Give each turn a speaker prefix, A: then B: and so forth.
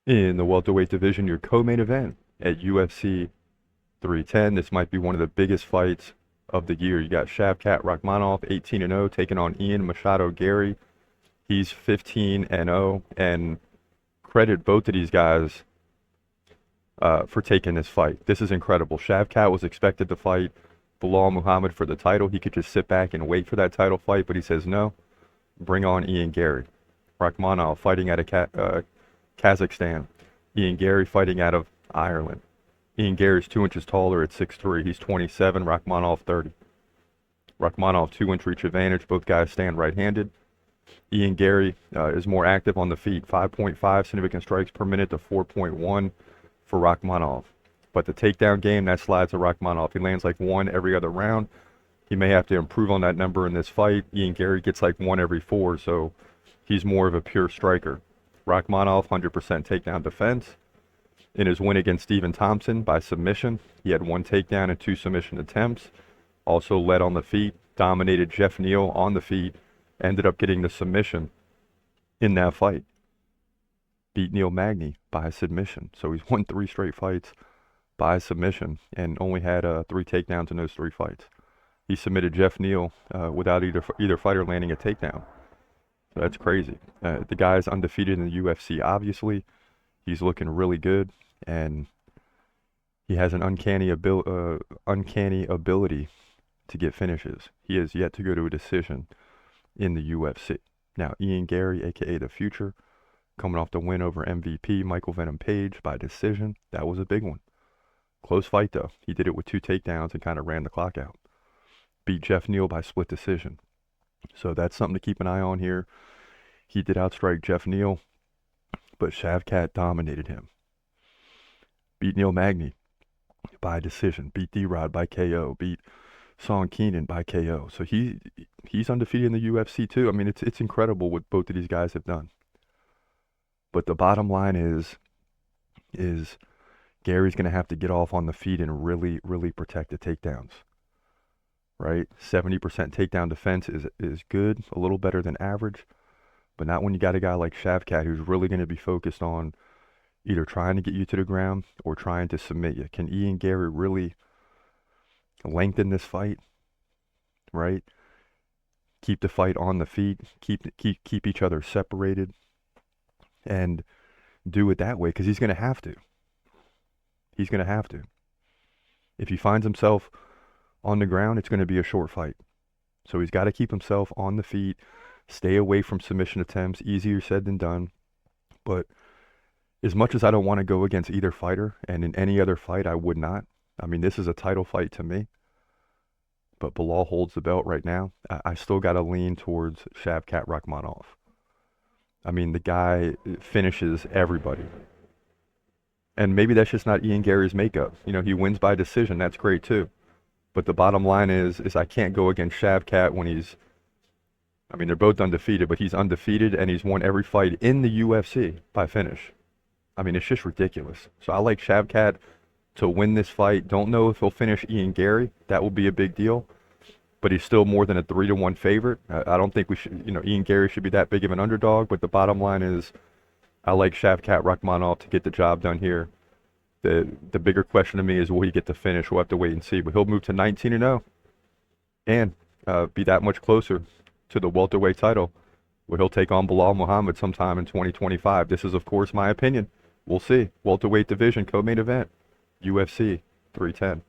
A: In the welterweight division, your co-main event at UFC 310. This might be one of the biggest fights of the year. You got Shavkat Rakhmonov, 18-0, taking on Ian Machado Garry. He's 15-0, and credit both of these guys for taking this fight. This is incredible. Shavkat was expected to fight Bilal Muhammad for the title. He could just sit back and wait for that title fight, but he says no. Bring on Ian Garry. Rakhmonov fighting out of Kazakhstan. Ian Garry fighting out of Ireland. Ian Garry's 2 inches taller at 6'3". He's 27. Rakhmonov 30. Rakhmonov 2-inch reach advantage. Both guys stand right-handed. Ian Garry is more active on the feet. 5.5 significant strikes per minute to 4.1 for Rakhmonov. But the takedown game, that slides to Rakhmonov. He lands like one every other round. He may have to improve on that number in this fight. Ian Garry gets like one every four, so he's more of a pure striker. Rakhmonov, 100% takedown defense. In his win against Stephen Thompson by submission, he had 1 takedown and 2 submission attempts. Also led on the feet, dominated Jeff Neal on the feet, ended up getting the submission in that fight. Beat Neil Magny by submission. So he's won 3 straight fights by submission and only had 3 takedowns in those 3 fights. He submitted Jeff Neal without either fighter landing a takedown. So that's crazy. The guy's undefeated in the UFC, obviously. He's looking really good, and he has an uncanny ability to get finishes. He has yet to go to a decision in the UFC. Now, Ian Garry, a.k.a. The Future, coming off the win over MVP Michael Venom Page by decision. That was a big one. Close fight, though. He did it with 2 takedowns and kind of ran the clock out. Beat Jeff Neal by split decision. So that's something to keep an eye on here. He did outstrike Jeff Neal, but Shavkat dominated him. Beat Neil Magny by decision. Beat D-Rod by KO. Beat Song Keenan by KO. So he's undefeated in the UFC too. I mean, it's incredible what both of these guys have done. But the bottom line is Gary's going to have to get off on the feet and really, really protect the takedowns. Right? 70% takedown defense is good, a little better than average, but not when you got a guy like Shavkat who's really going to be focused on either trying to get you to the ground or trying to submit you. Can Ian Garry really lengthen this fight? Right? Keep the fight on the feet, keep each other separated, and do it that way, because he's going to have to. He's going to have to. If he finds himself on the ground, it's going to be a short fight. So he's got to keep himself on the feet, stay away from submission attempts. Easier said than done. But as much as I don't want to go against either fighter, and in any other fight I would not. I mean, this is a title fight to me. But Bilal holds the belt right now. I still got to lean towards Shavkat Rakhmonov. I mean, the guy finishes everybody. And maybe that's just not Ian Garry's makeup. You know, he wins by decision. That's great too. But the bottom line is I can't go against Shavkat when I mean, they're both undefeated, but he's undefeated and he's won every fight in the UFC by finish. I mean, it's just ridiculous. So I like Shavkat to win this fight. Don't know if he'll finish Ian Garry. That will be a big deal. But he's still more than a 3-1 favorite. I don't think Ian Garry should be that big of an underdog. But the bottom line is I like Shavkat Rakhmonov to get the job done here. The bigger question to me is, will he get the finish? We'll have to wait and see. But he'll move to 19-0 and be that much closer to the welterweight title, where he'll take on Bilal Muhammad sometime in 2025. This is, of course, my opinion. We'll see. Welterweight division, co-main event, UFC 310.